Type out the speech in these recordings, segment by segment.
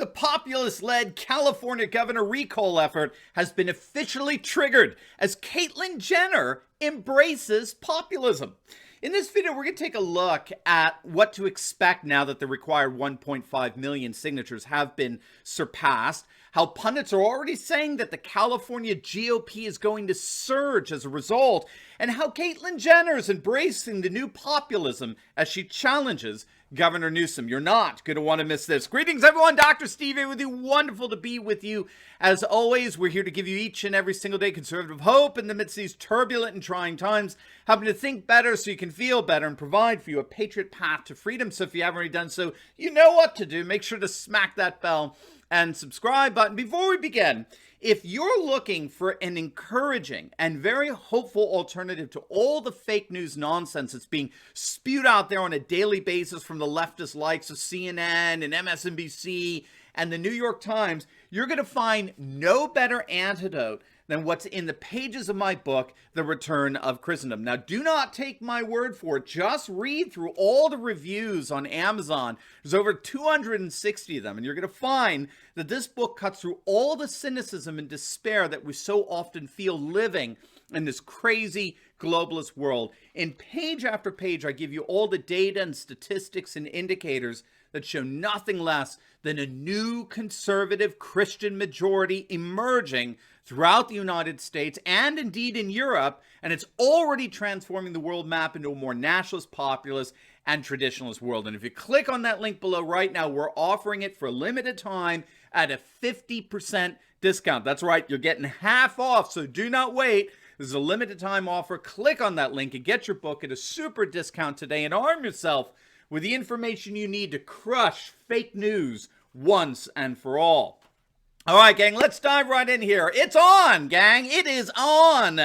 The populist-led California governor recall effort has been officially triggered as Caitlyn Jenner embraces populism. In this video, we're going to take a look at what to expect now that the required 1.5 million signatures have been surpassed, how pundits are already saying that the California GOP is going to surge as a result, and how Caitlyn Jenner is embracing the new populism as she challenges Governor Newsom. You're not going to want to miss this. Greetings, everyone. Dr. Steve here with you. Wonderful to be with you. As always, we're here to give you each and every single day conservative hope in the midst of these turbulent and trying times, helping to think better so you can feel better and provide for you a patriot path to freedom. So if you haven't already done so, you know what to do. Make sure to smack that bell and subscribe button. Before we begin, if you're looking for an encouraging and very hopeful alternative to all the fake news nonsense that's being spewed out there on a daily basis from the leftist likes of CNN and MSNBC and the New York Times, you're going to find no better antidote than what's in the pages of my book, The Return of Christendom. Now, do not take my word for it. Just read through all the reviews on Amazon. There's over 260 of them, and you're going to find that this book cuts through all the cynicism and despair that we so often feel living in this crazy globalist world. In page after page, I give you all the data and statistics and indicators that show nothing less than a new conservative Christian majority emerging throughout the United States and indeed in Europe, and it's already transforming the world map into a more nationalist, populist, and traditionalist world. And if you click on that link below right now, we're offering it for a limited time at a 50% discount. That's right, you're getting half off, so do not wait. This is a limited time offer. Click on that link and get your book at a super discount today and arm yourself with the information you need to crush fake news once and for all. All right, gang, let's dive right in here. It's on, gang. It is on.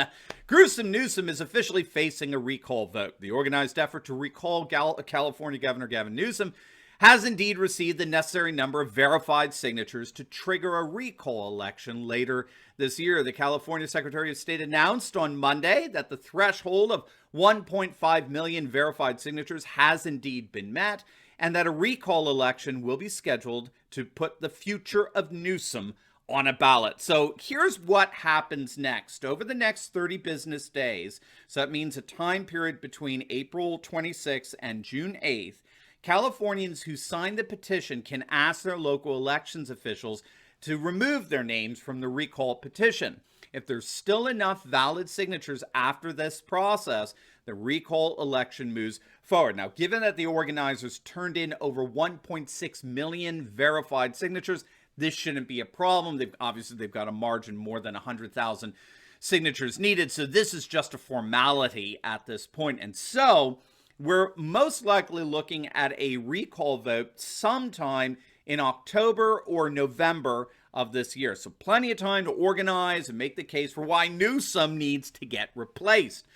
Gruesome Newsom is officially facing a recall vote. The organized effort to recall California Governor Gavin Newsom has indeed received the necessary number of verified signatures to trigger a recall election later this year. The California Secretary of State announced on Monday that the threshold of 1.5 million verified signatures has indeed been met, and that a recall election will be scheduled to put the future of Newsom on a ballot. So here's what happens next. Over the next 30 business days, so that means a time period between April 26th and June 8th, Californians who signed the petition can ask their local elections officials to remove their names from the recall petition. If there's still enough valid signatures after this process, the recall election moves forward. Now, given that the organizers turned in over 1.6 million verified signatures, this shouldn't be a problem. They've got a margin more than 100,000 signatures needed, so this is just a formality at this point. And so we're most likely looking at a recall vote sometime in October or November of this year. So plenty of time to organize and make the case for why Newsom needs to get replaced.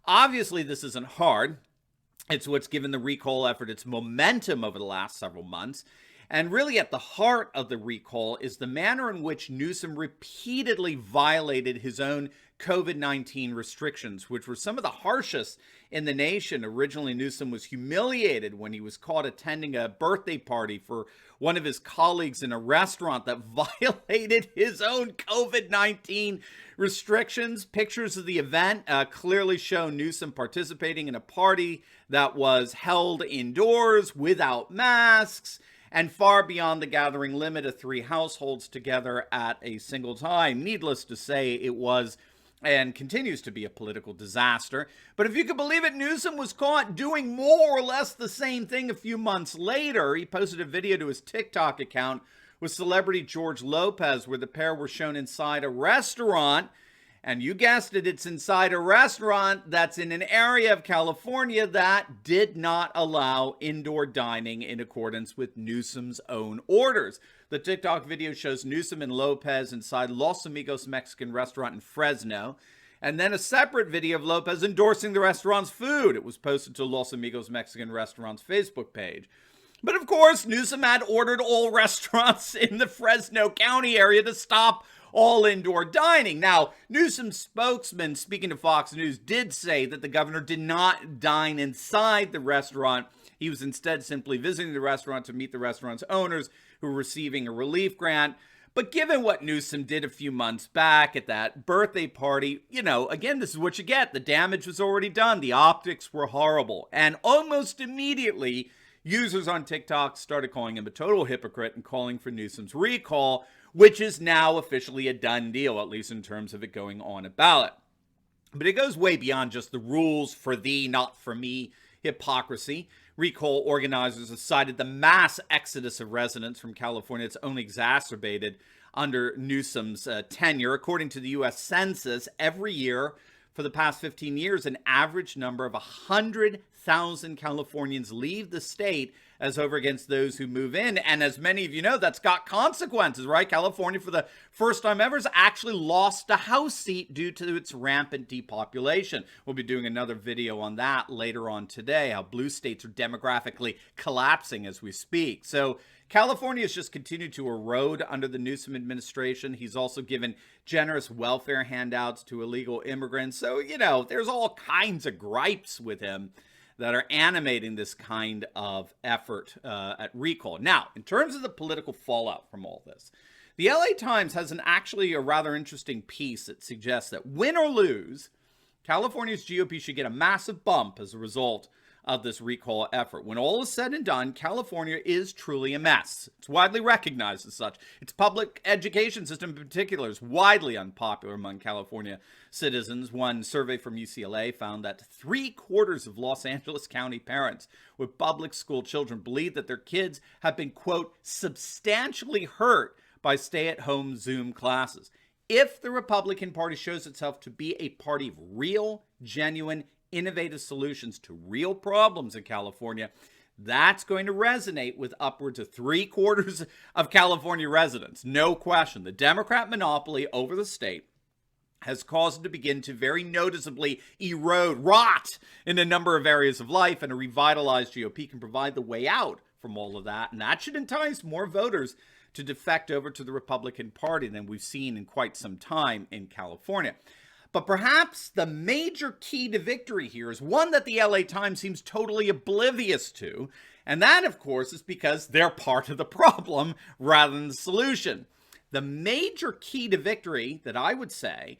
Obviously, this isn't hard. It's what's given the recall effort its momentum over the last several months. And really at the heart of the recall is the manner in which Newsom repeatedly violated his own COVID-19 restrictions, which were some of the harshest in the nation. Originally, Newsom was humiliated when he was caught attending a birthday party for one of his colleagues in a restaurant that violated his own COVID-19 restrictions. Pictures of the event clearly show Newsom participating in a party that was held indoors without masks and far beyond the gathering limit of 3 households together at a single time. Needless to say, it was and continues to be a political disaster. But if you could believe it, Newsom was caught doing more or less the same thing a few months later. He posted a video to his TikTok account with celebrity George Lopez where the pair were shown inside a restaurant. And you guessed it, it's inside a restaurant that's in an area of California that did not allow indoor dining in accordance with Newsom's own orders. The TikTok video shows Newsom and Lopez inside Los Amigos Mexican restaurant in Fresno, and then a separate video of Lopez endorsing the restaurant's food. It was posted to Los Amigos Mexican restaurant's Facebook page. But of course, Newsom had ordered all restaurants in the Fresno County area to stop all indoor dining. Now, Newsom's spokesman, speaking to Fox News, did say that the governor did not dine inside the restaurant. He was instead simply visiting the restaurant to meet the restaurant's owners who are receiving a relief grant. But given what Newsom did a few months back at that birthday party, again, this is what you get. The damage was already done. The optics were horrible. And almost immediately, users on TikTok started calling him a total hypocrite and calling for Newsom's recall, which is now officially a done deal, at least in terms of it going on a ballot. But it goes way beyond just the rules for thee, not for me hypocrisy. Recall organizers have cited the mass exodus of residents from California that's only exacerbated under Newsom's tenure. According to the U.S. Census, every year for the past 15 years, an average number of 100,000 Californians leave the state as over against those who move in. And as many of you know, that's got consequences, right? California, for the first time ever, has actually lost a House seat due to its rampant depopulation. We'll be doing another video on that later on today, how blue states are demographically collapsing as we speak. So California has just continued to erode under the Newsom administration. He's also given generous welfare handouts to illegal immigrants. So, there's all kinds of gripes with him that are animating this kind of effort at recall. Now, in terms of the political fallout from all this, the LA Times has actually a rather interesting piece that suggests that win or lose, California's GOP should get a massive bump as a result of this recall effort. When all is said and done, California is truly a mess. It's widely recognized as such. Its public education system in particular is widely unpopular among California citizens. One survey from UCLA found that 3/4 of Los Angeles County parents with public school children believe that their kids have been, quote, substantially hurt by stay-at-home Zoom classes. If the Republican Party shows itself to be a party of real, genuine, innovative solutions to real problems in California, that's going to resonate with upwards of 3/4 of California residents. No question. The Democrat monopoly over the state has caused it to begin to very noticeably rot in a number of areas of life, and a revitalized GOP can provide the way out from all of that, and that should entice more voters to defect over to the Republican Party than we've seen in quite some time in California. But perhaps the major key to victory here is one that the LA Times seems totally oblivious to, and that, of course, is because they're part of the problem rather than the solution. The major key to victory that I would say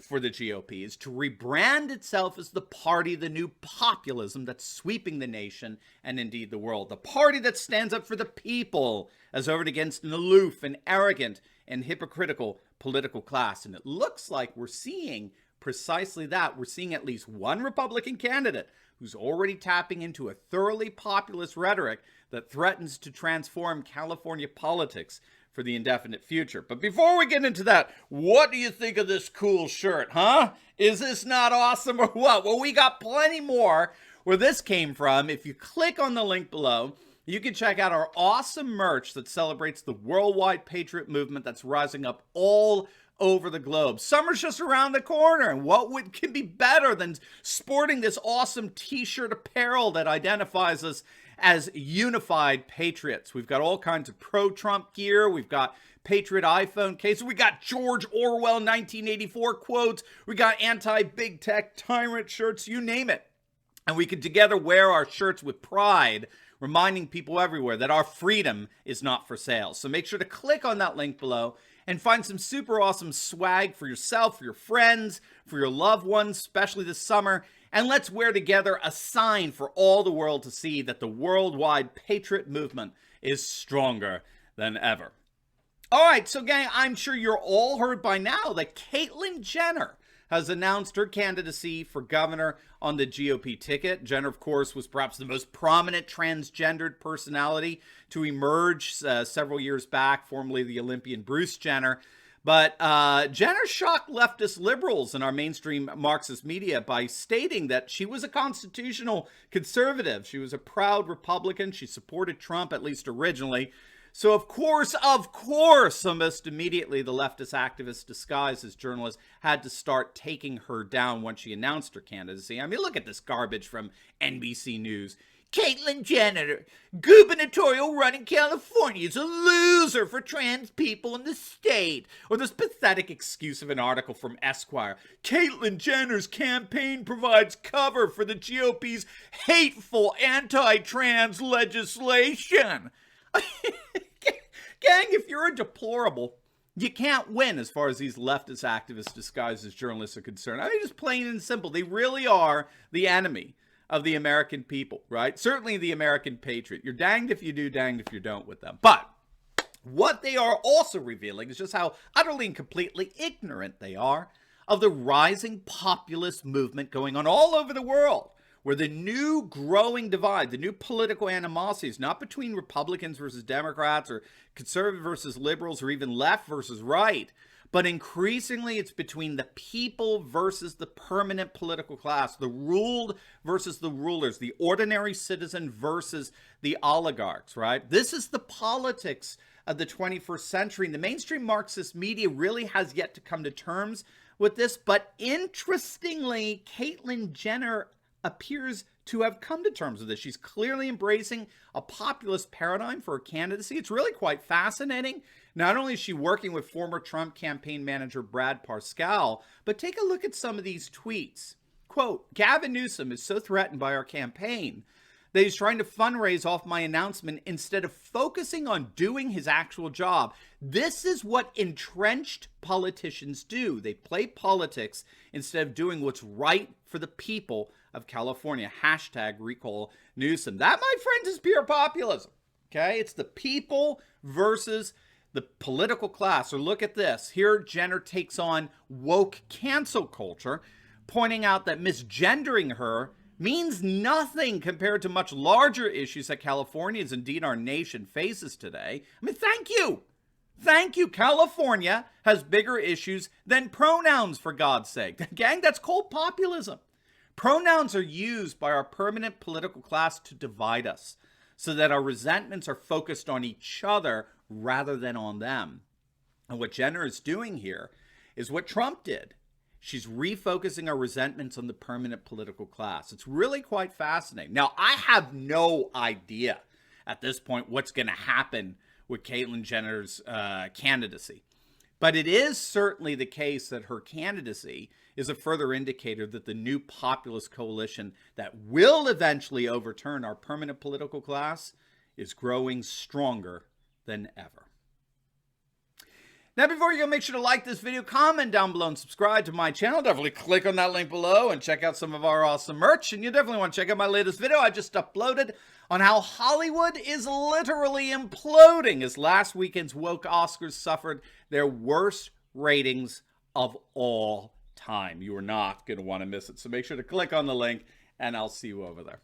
for the GOP is to rebrand itself as the party of the new populism that's sweeping the nation and indeed the world. The party that stands up for the people as over against an aloof and arrogant and hypocritical political class. And it looks like we're seeing precisely that. We're seeing at least one Republican candidate who's already tapping into a thoroughly populist rhetoric that threatens to transform California politics for the indefinite future. But before we get into that, what do you think of this cool shirt, huh? Is this not awesome or what? Well, we got plenty more where this came from. If you click on the link below, you can check out our awesome merch that celebrates the worldwide patriot movement that's rising up all over the globe. Summer's just around the corner, and what can be better than sporting this awesome t-shirt apparel that identifies us as unified patriots? We've got all kinds of pro-Trump gear. We've got Patriot iPhone cases. We got George Orwell 1984 quotes. We got anti-big tech tyrant shirts, you name it. And we can together wear our shirts with pride, reminding people everywhere that our freedom is not for sale. So make sure to click on that link below and find some super awesome swag for yourself, for your friends, for your loved ones, especially this summer. And let's wear together a sign for all the world to see that the worldwide patriot movement is stronger than ever. All right, so gang, I'm sure you're all heard by now that Caitlyn Jenner has announced her candidacy for governor on the GOP ticket. Jenner, of course, was perhaps the most prominent transgendered personality to emerge several years back, formerly the Olympian Bruce Jenner. But Jenner shocked leftist liberals in our mainstream Marxist media by stating that she was a constitutional conservative. She was a proud Republican. She supported Trump, at least originally. So, of course, almost immediately, the leftist activist disguised as journalist had to start taking her down once she announced her candidacy. I mean, look at this garbage from NBC News. Caitlyn Jenner, gubernatorial run in California, is a loser for trans people in the state. Or this pathetic excuse of an article from Esquire. Caitlyn Jenner's campaign provides cover for the GOP's hateful anti-trans legislation. Gang, if you're a deplorable, you can't win as far as these leftist activists disguised as journalists are concerned. I mean, just plain and simple. They really are the enemy of the American people, right? Certainly the American patriot. You're danged if you do, danged if you don't with them. But what they are also revealing is just how utterly and completely ignorant they are of the rising populist movement going on all over the world, where the new growing divide, the new political animosity is not between Republicans versus Democrats or conservative versus liberals or even left versus right, but increasingly it's between the people versus the permanent political class, the ruled versus the rulers, the ordinary citizen versus the oligarchs, right? This is the politics of the 21st century. And the mainstream Marxist media really has yet to come to terms with this. But interestingly, Caitlyn Jenner appears to have come to terms with this. She's clearly embracing a populist paradigm for her candidacy. It's really quite fascinating. Not only is she working with former Trump campaign manager Brad Parscale, but take a look at some of these tweets. Quote, Gavin Newsom is so threatened by our campaign that he's trying to fundraise off my announcement instead of focusing on doing his actual job. This is what entrenched politicians do. They play politics instead of doing what's right for the people of California. Hashtag recall Newsom. That, my friends, is pure populism. Okay? It's the people versus the political class. Or look at this. Here, Jenner takes on woke cancel culture, pointing out that misgendering her means nothing compared to much larger issues that Californians, indeed our nation, faces today. I mean, thank you. Thank you. California has bigger issues than pronouns, for God's sake. Gang, that's called populism. Pronouns are used by our permanent political class to divide us so that our resentments are focused on each other rather than on them. And what Jenner is doing here is what Trump did. She's refocusing our resentments on the permanent political class. It's really quite fascinating. Now, I have no idea at this point what's going to happen with Caitlyn Jenner's candidacy. But it is certainly the case that her candidacy is a further indicator that the new populist coalition that will eventually overturn our permanent political class is growing stronger than ever. Now, before you go, make sure to like this video, comment down below, and subscribe to my channel. Definitely click on that link below and check out some of our awesome merch. And you definitely want to check out my latest video I just uploaded on how Hollywood is literally imploding as last weekend's woke Oscars suffered their worst ratings of all time. You are not going to want to miss it. So make sure to click on the link, and I'll see you over there.